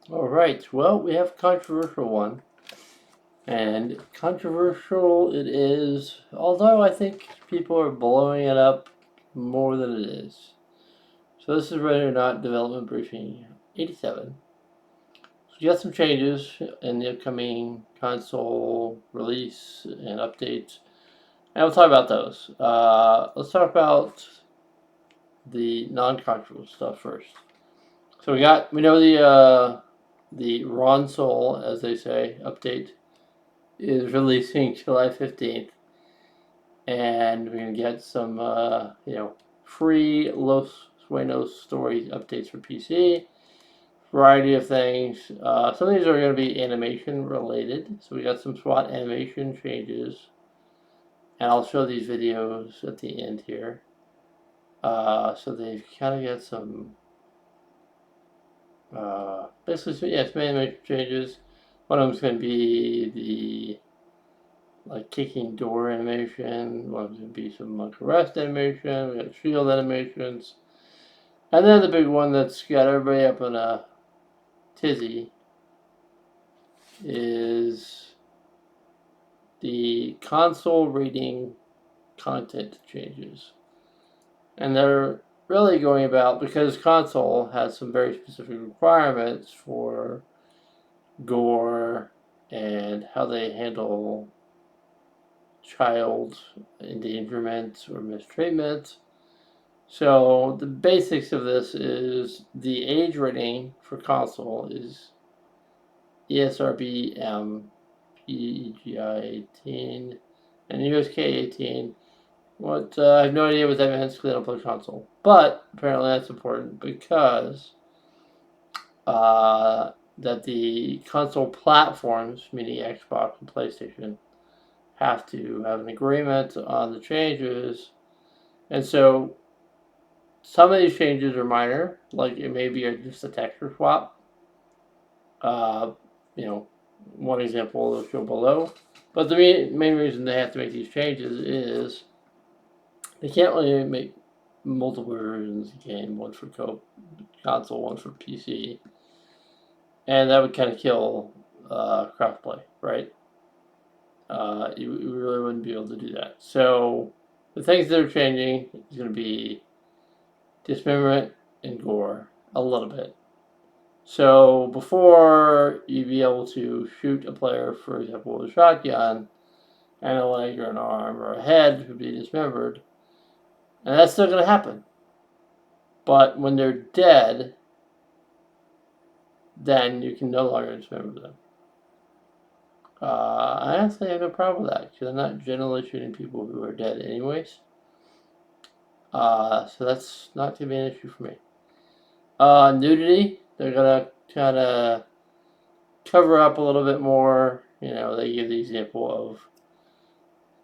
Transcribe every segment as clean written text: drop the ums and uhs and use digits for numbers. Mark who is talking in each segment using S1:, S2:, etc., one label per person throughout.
S1: All right. Well, we have a controversial one, and controversial it is. Although I think people are blowing it up more than it is. So this is Ready or Not Development Briefing 87. So we got some changes in the upcoming console release and updates, and we'll talk about those. Let's talk about the non-controversial stuff first. So we know the Ronsole, as they say, update is releasing July 15th, and we're gonna get some free Los Sueños story updates for PC. Variety of things. Some of these are going to be animation related, so we got some SWAT animation changes, and I'll show these videos at the end here. So they've kind of got some basically some animation changes. One of them's going to be the kicking door animation. One's going to be some arrest animation. We got shield animations, and then the big one that's got everybody up in a tizzy is the console reading content changes. And they're really going about, because console has some very specific requirements for gore and how they handle child endangerment or mistreatment. So the basics of this is the age rating for console is ESRB PGI 18 and USK 18. I have no idea what that means because I don't play console. But apparently that's important because that the console platforms, meaning Xbox and PlayStation, have to have an agreement on the changes. And so some of these changes are minor, like it may be just a texture swap. Uh, you know, one example will show below. But the main reason they have to make these changes is they can't really make multiple versions of the game, one for console, one for PC, and that would kind of kill crossplay, right? You really wouldn't be able to do that. So the things that are changing is going to be dismemberment and gore a little bit. So before you'd be able to shoot a player, for example, with a shotgun, and a leg or an arm or a head would be dismembered, and that's still going to happen. But when they're dead, then you can no longer dismember them. I honestly have no problem with that because I'm not generally shooting people who are dead, anyways. So that's not going to be an issue for me. Nudity, they're gonna kind of cover up a little bit more. You know, they give the example of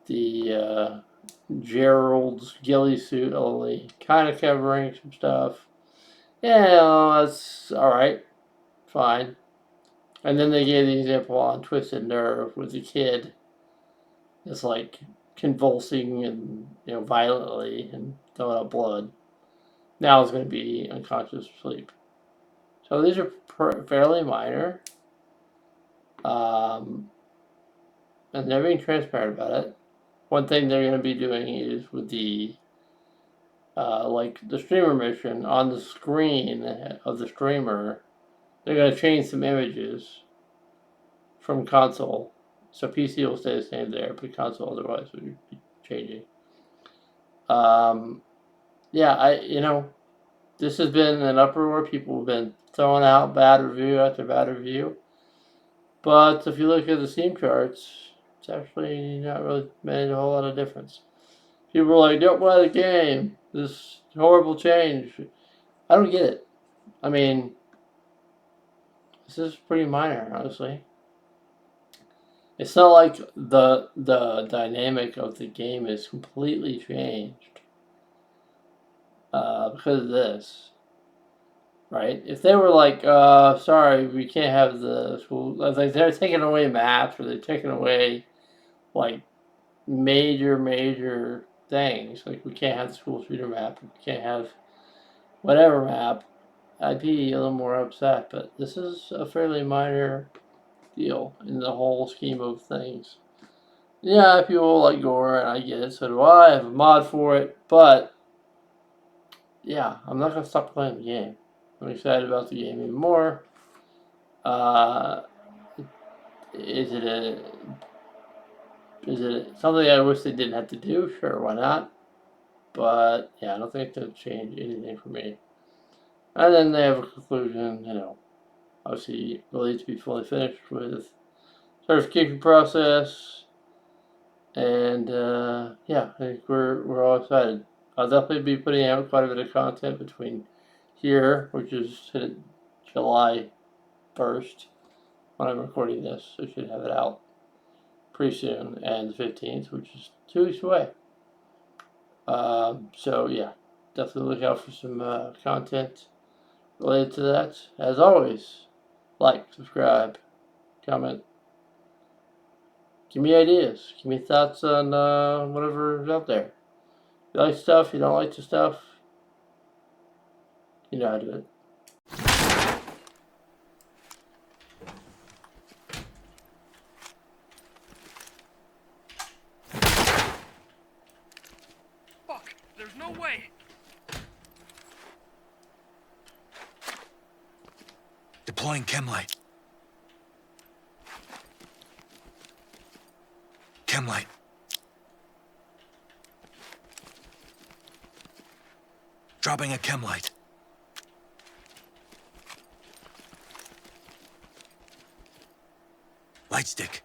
S1: the Gerald's ghillie suit only kind of covering some stuff. Yeah, that's all right, fine. And then they gave the example on Twisted Nerve with the kid that's like convulsing and violently and throwing up blood. Now it's going to be unconscious sleep. So these are fairly minor, um, and they're being transparent about it. One thing they're going to be doing is with the the streamer mission on the screen of the streamer, they're going to change some images from console. So PC will stay the same there, but console otherwise would be changing. Um, this has been an uproar. People have been throwing out bad review after bad review. But if you look at the Steam charts, it's actually not really made a whole lot of difference. People are like, don't buy the game. This horrible change. I don't get it. I mean, this is pretty minor, honestly. It's not like the dynamic of the game is completely changed because of this, right? If they were like, sorry, we can't have the school, like they're taking away maps or they're taking away like major things, like we can't have the school shooter map, we can't have whatever map, I'd be a little more upset. But this is a fairly minor deal in the whole scheme of things. Yeah, people like gore, and I get it. So do I. I have a mod for it, but yeah, I'm not gonna stop playing the game. I'm excited about the game even more. Uh, is it a is it something I wish they didn't have to do? Sure, why not? But yeah, I don't think it's gonna change anything for me. And then they have a conclusion, obviously really to be fully finished with certification process. And yeah, I think we're all excited. I'll definitely be putting out quite a bit of content between here, which is July 1st when I'm recording this. I should have it out pretty soon, and the 15th, which is 2 weeks away. So yeah, definitely look out for some content related to that. As always, like, subscribe, comment, give me ideas, give me thoughts on whatever's out there. You like stuff, you don't like the stuff, you know how to do it.
S2: Fuck, there's no way.
S3: Deploying chemlight. Chemlight. Dropping a chemlight. Light stick.